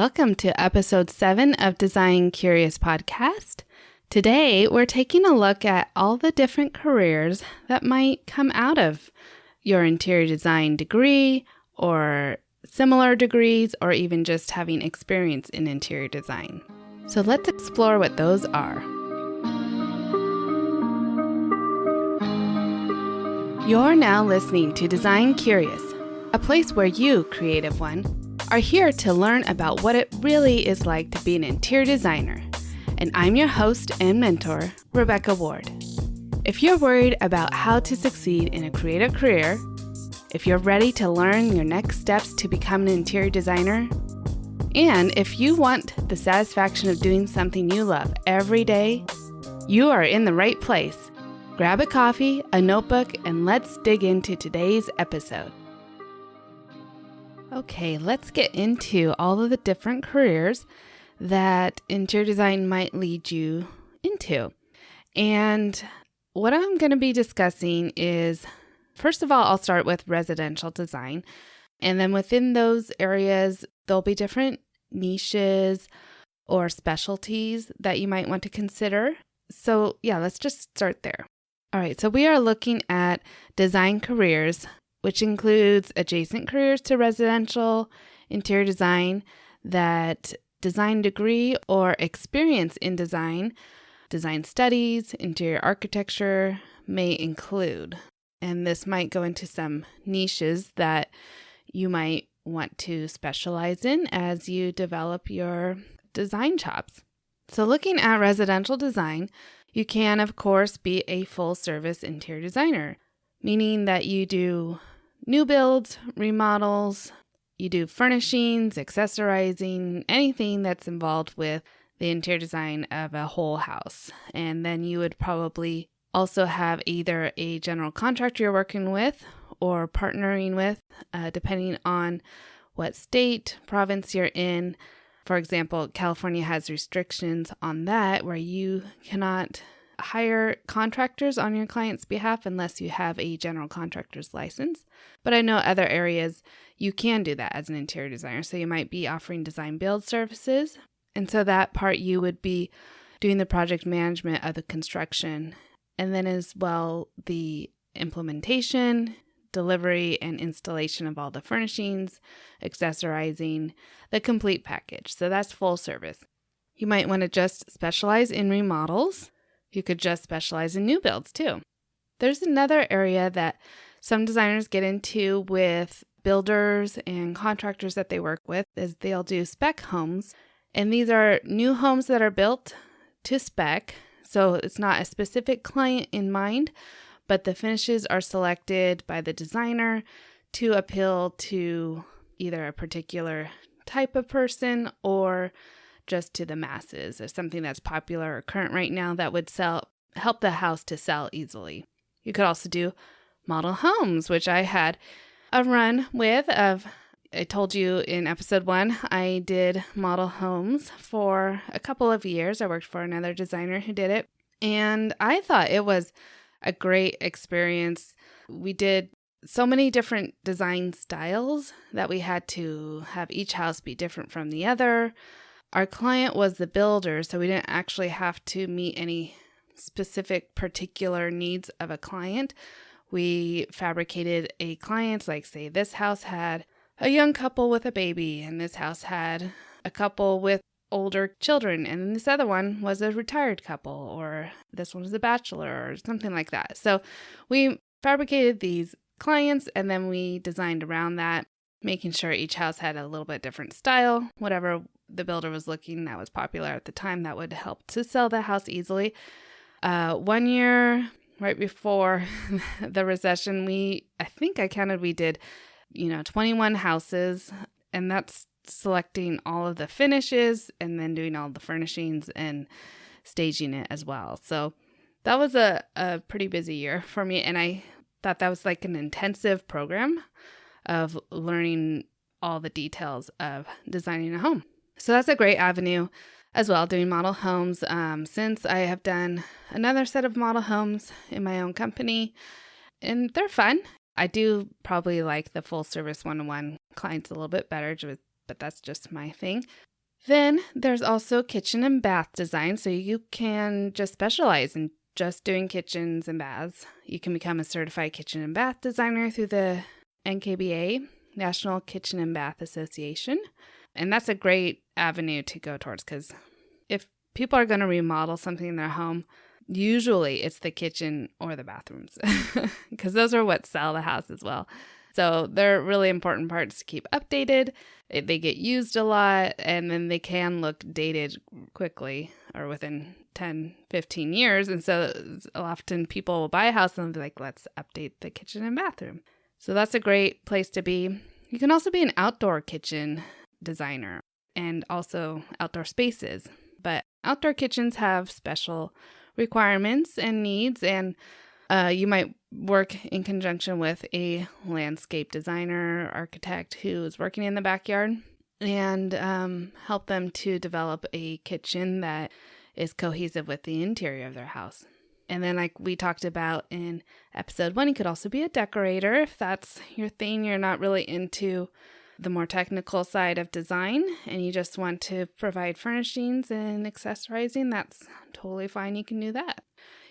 Welcome to episode 7 of Design Curious Podcast. Today, we're taking a look at all the different careers that might come out of your interior design degree or similar degrees, or even just having experience in interior design. So let's explore what those are. You're now listening to Design Curious, a place where you, creative one, are here to learn about what it really is like to be an interior designer. And I'm your host and mentor, Rebecca Ward. If you're worried about how to succeed in a creative career, if you're ready to learn your next steps to become an interior designer, and if you want the satisfaction of doing something you love every day, you are in the right place. Grab a coffee, a notebook, and let's dig into today's episode. Okay, let's get into all of the different careers that interior design might lead you into. And what I'm going to be discussing is, first of all, I'll start with residential design. And then within those areas, there'll be different niches or specialties that you might want to consider. So yeah, let's just start there. All right, so we are looking at design careers, which includes adjacent careers to residential interior design that design degree or experience in design studies, interior architecture may include. And this might go into some niches that you might want to specialize in as you develop your design chops. So looking at residential design, you can, of course, be a full-service interior designer, meaning that you do new builds, remodels, you do furnishings, accessorizing, anything that's involved with the interior design of a whole house. And then you would probably also have either a general contractor you're working with or partnering with, depending on what state, province you're in. For example, California has restrictions on that where you cannot hire contractors on your client's behalf unless you have a general contractor's license. But I know other areas you can do that as an interior designer. So you might be offering design build services. And so that part you would be doing the project management of the construction, and then as well the implementation, delivery, and installation of all the furnishings, accessorizing, the complete package. So that's full service. You might want to just specialize in remodels. You could just specialize in new builds too. There's another area that some designers get into with builders and contractors that they work with is they'll do spec homes. And these are new homes that are built to spec. So it's not a specific client in mind, but the finishes are selected by the designer to appeal to either a particular type of person or just to the masses, or something that's popular or current right now that would help the house to sell easily. You could also do model homes, which I had a run with I told you in episode 1, I did model homes for a couple of years. I worked for another designer who did it, and I thought it was a great experience. We did so many different design styles that we had to have each house be different from the other. Our client was the builder, so we didn't actually have to meet any specific particular needs of a client. We fabricated a client, like say this house had a young couple with a baby, and this house had a couple with older children, and this other one was a retired couple, or this one was a bachelor, or something like that. So we fabricated these clients, and then we designed around that, making sure each house had a little bit different style, whatever the builder was looking that was popular at the time that would help to sell the house easily. 1 year right before the recession, I think I counted, we did 21 houses, and that's selecting all of the finishes and then doing all the furnishings and staging it as well. So that was a pretty busy year for me, and I thought that was like an intensive program of learning all the details of designing a home. So that's a great avenue as well, doing model homes. Since I have done another set of model homes in my own company, and they're fun. I do probably like the full service one-on-one clients a little bit better, but that's just my thing. Then there's also kitchen and bath design. So you can just specialize in just doing kitchens and baths. You can become a certified kitchen and bath designer through the NKBA, National Kitchen and Bath Association. And that's a great avenue to go towards, because if people are going to remodel something in their home, usually it's the kitchen or the bathrooms, because those are what sell the house as well. So they're really important parts to keep updated. They get used a lot, and then they can look dated quickly or within 10, 15 years. And so often people will buy a house and they'll be like, let's update the kitchen and bathroom. So that's a great place to be. You can also be an outdoor kitchen designer and also outdoor spaces. But outdoor kitchens have special requirements and needs, and you might work in conjunction with a landscape designer, architect who is working in the backyard, and help them to develop a kitchen that is cohesive with the interior of their house. And then, like we talked about in episode 1, you could also be a decorator if that's your thing. You're not really into the more technical side of design and you just want to provide furnishings and accessorizing. That's totally fine. You can do that.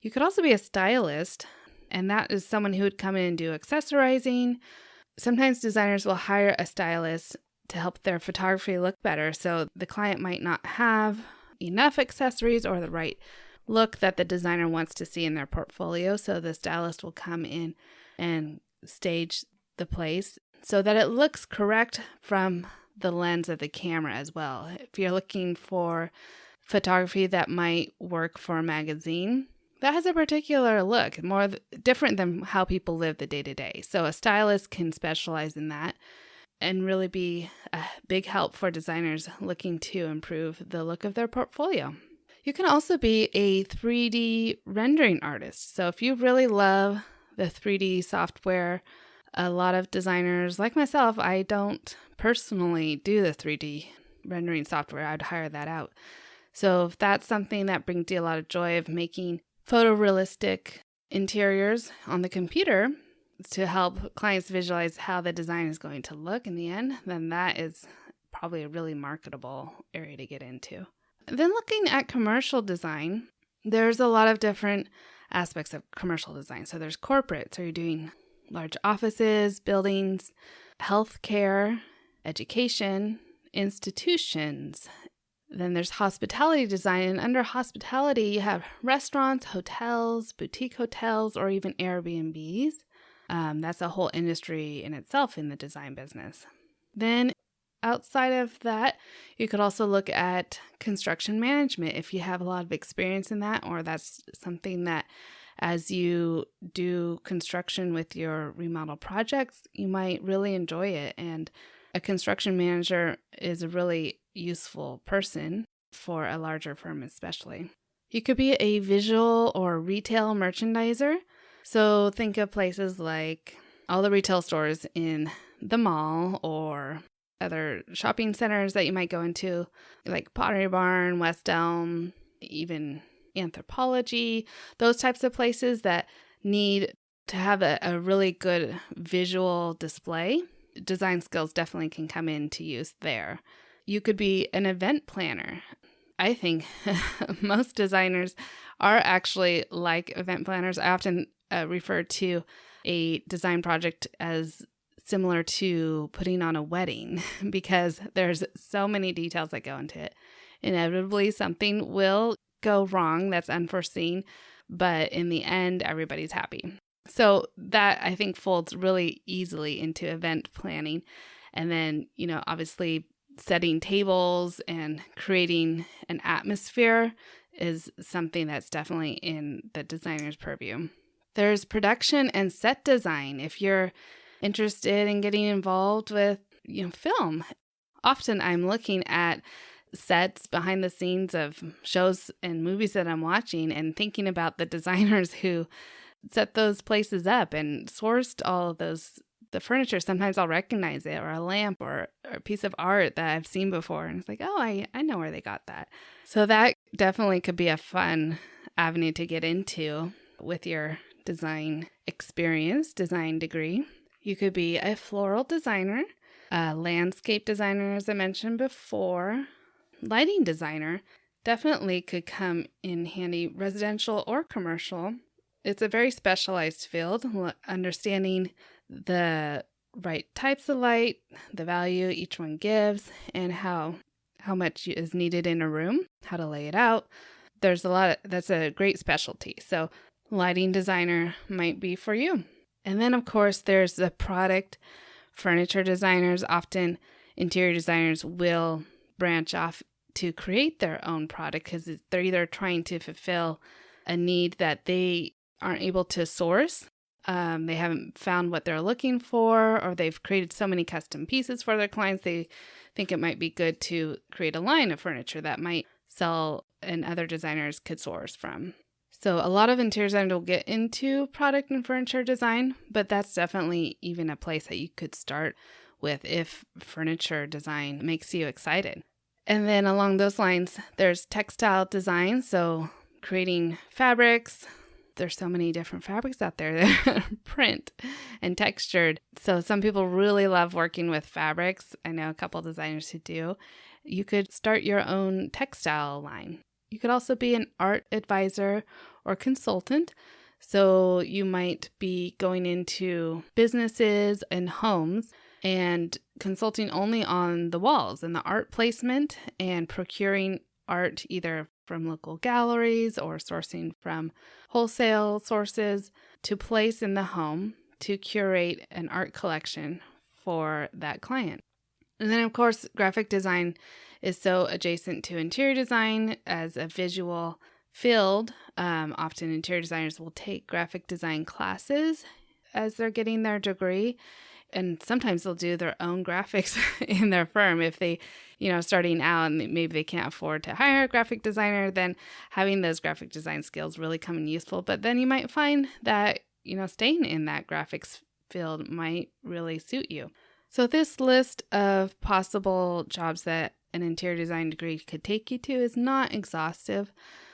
You could also be a stylist, and that is someone who would come in and do accessorizing. Sometimes designers will hire a stylist to help their photography look better. So the client might not have enough accessories or the right look that the designer wants to see in their portfolio. So the stylist will come in and stage the place so that it looks correct from the lens of the camera as well. If you're looking for photography that might work for a magazine, that has a particular look, more different than how people live the day-to-day. So a stylist can specialize in that and really be a big help for designers looking to improve the look of their portfolio. You can also be a 3D rendering artist. So if you really love the 3D software, a lot of designers, like myself, I don't personally do the 3D rendering software. I'd hire that out. So if that's something that brings you a lot of joy of making photorealistic interiors on the computer to help clients visualize how the design is going to look in the end, then that is probably a really marketable area to get into. Then looking at commercial design, there's a lot of different aspects of commercial design. So there's corporate, so you're doing large offices, buildings, healthcare, education, institutions. Then there's hospitality design, and under hospitality, you have restaurants, hotels, boutique hotels, or even Airbnbs. That's a whole industry in itself in the design business. Then outside of that, you could also look at construction management if you have a lot of experience in that, or that's something that as you do construction with your remodel projects, you might really enjoy it. And a construction manager is a really useful person for a larger firm especially. You could be a visual or retail merchandiser. So think of places like all the retail stores in the mall or other shopping centers that you might go into, like Pottery Barn, West Elm, even Anthropology, those types of places that need to have a really good visual display. Design skills definitely can come into use there. You could be an event planner. I think most designers are actually like event planners. I often refer to a design project as similar to putting on a wedding because there's so many details that go into it. Inevitably, something will go wrong that's unforeseen, but in the end, everybody's happy. So that I think folds really easily into event planning. And then, obviously setting tables and creating an atmosphere is something that's definitely in the designer's purview. There's production and set design. If you're interested in getting involved with, film, often I'm looking at sets behind the scenes of shows and movies that I'm watching and thinking about the designers who set those places up and sourced all of the furniture. Sometimes I'll recognize it, or a lamp or a piece of art that I've seen before. And it's like, oh, I know where they got that. So that definitely could be a fun avenue to get into with your design experience, design degree. You could be a floral designer, a landscape designer, as I mentioned before. Lighting designer definitely could come in handy, residential or commercial. It's a very specialized field, understanding the right types of light, the value each one gives, and how much is needed in a room, how to lay it out. That's a great specialty. So lighting designer might be for you. And then, of course, there's the product furniture designers. Often interior designers will branch off to create their own product because they're either trying to fulfill a need that they aren't able to source. They haven't found what they're looking for, or they've created so many custom pieces for their clients. They think it might be good to create a line of furniture that might sell and other designers could source from. So a lot of interior designers will get into product and furniture design, but that's definitely even a place that you could start with if furniture design makes you excited. And then along those lines, there's textile design. So creating fabrics. There's so many different fabrics out there that are print and textured. So some people really love working with fabrics. I know a couple designers who do. You could start your own textile line. You could also be an art advisor or consultant. So you might be going into businesses and homes and consulting only on the walls and the art placement and procuring art either from local galleries or sourcing from wholesale sources to place in the home to curate an art collection for that client. And then, of course, graphic design is so adjacent to interior design as a visual field. Often interior designers will take graphic design classes as they're getting their degree. And sometimes they'll do their own graphics in their firm if they, starting out and maybe they can't afford to hire a graphic designer, then having those graphic design skills really come in useful. But then you might find that, staying in that graphics field might really suit you. So this list of possible jobs that an interior design degree could take you to is not exhaustive,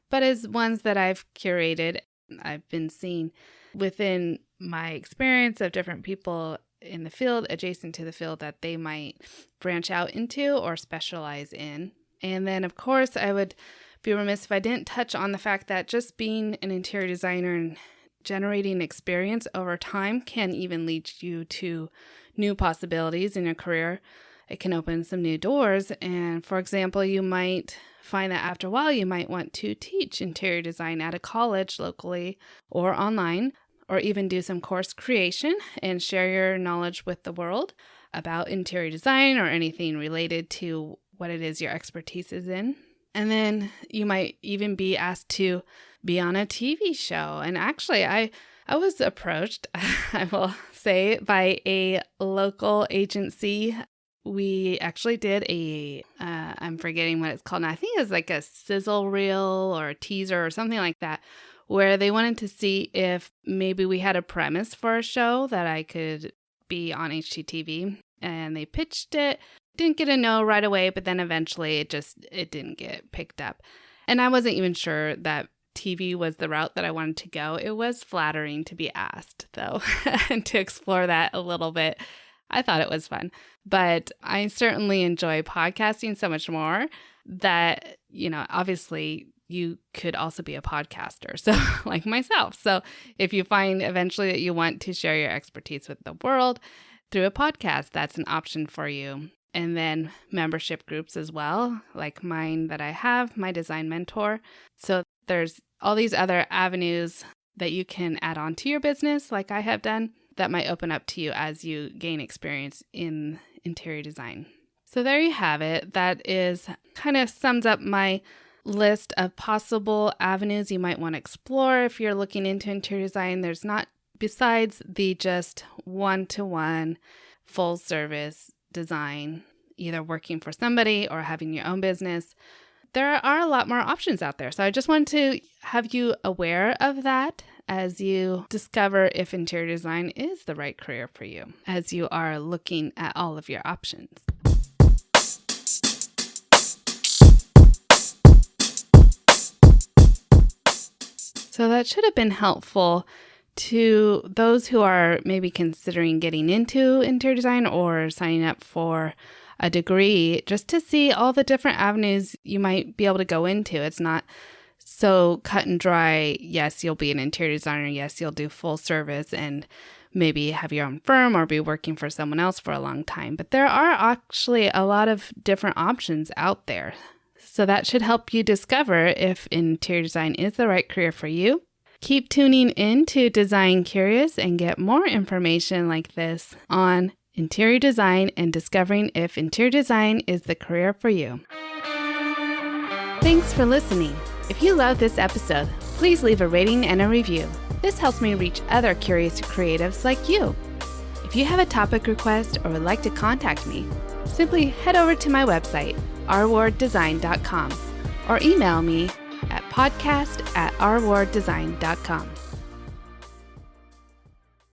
but is ones that I've curated. I've been seeing within my experience of different people in the field, adjacent to the field, that they might branch out into or specialize in. And then, of course, I would be remiss if I didn't touch on the fact that just being an interior designer and generating experience over time can even lead you to new possibilities in your career. It can open some new doors. And for example, you might find that after a while, you might want to teach interior design at a college locally or online, or even do some course creation and share your knowledge with the world about interior design or anything related to what it is your expertise is in. And then you might even be asked to be on a TV show. And actually, I was approached, I will say, by a local agency. We actually did I'm forgetting what it's called now. I think it was like a sizzle reel or a teaser or something like that, where they wanted to see if maybe we had a premise for a show that I could be on HGTV. And they pitched it. Didn't get a no right away, but then eventually it didn't get picked up. And I wasn't even sure that TV was the route that I wanted to go. It was flattering to be asked, though, and to explore that a little bit. I thought it was fun. But I certainly enjoy podcasting so much more that, obviously you could also be a podcaster, so like myself. So if you find eventually that you want to share your expertise with the world through a podcast, that's an option for you. And then membership groups as well, like mine that I have, my design mentor. So there's all these other avenues that you can add on to your business, like I have done, that might open up to you as you gain experience in interior design. So there you have it. That is kind of sums up my list of possible avenues you might want to explore if you're looking into interior design. There's not, besides the just one-to-one full service design, either working for somebody or having your own business, there are a lot more options out there. So I just want to have you aware of that as you discover if interior design is the right career for you, as you are looking at all of your options. So that should have been helpful to those who are maybe considering getting into interior design or signing up for a degree just to see all the different avenues you might be able to go into. It's not so cut and dry. Yes, you'll be an interior designer. Yes, you'll do full service and maybe have your own firm or be working for someone else for a long time. But there are actually a lot of different options out there. So that should help you discover if interior design is the right career for you. Keep tuning in to Design Curious and get more information like this on interior design and discovering if interior design is the career for you. Thanks for listening. If you love this episode, please leave a rating and a review. This helps me reach other curious creatives like you. If you have a topic request or would like to contact me, simply head over to my website, rwarddesign.com, or email me at podcast@rwarddesign.com.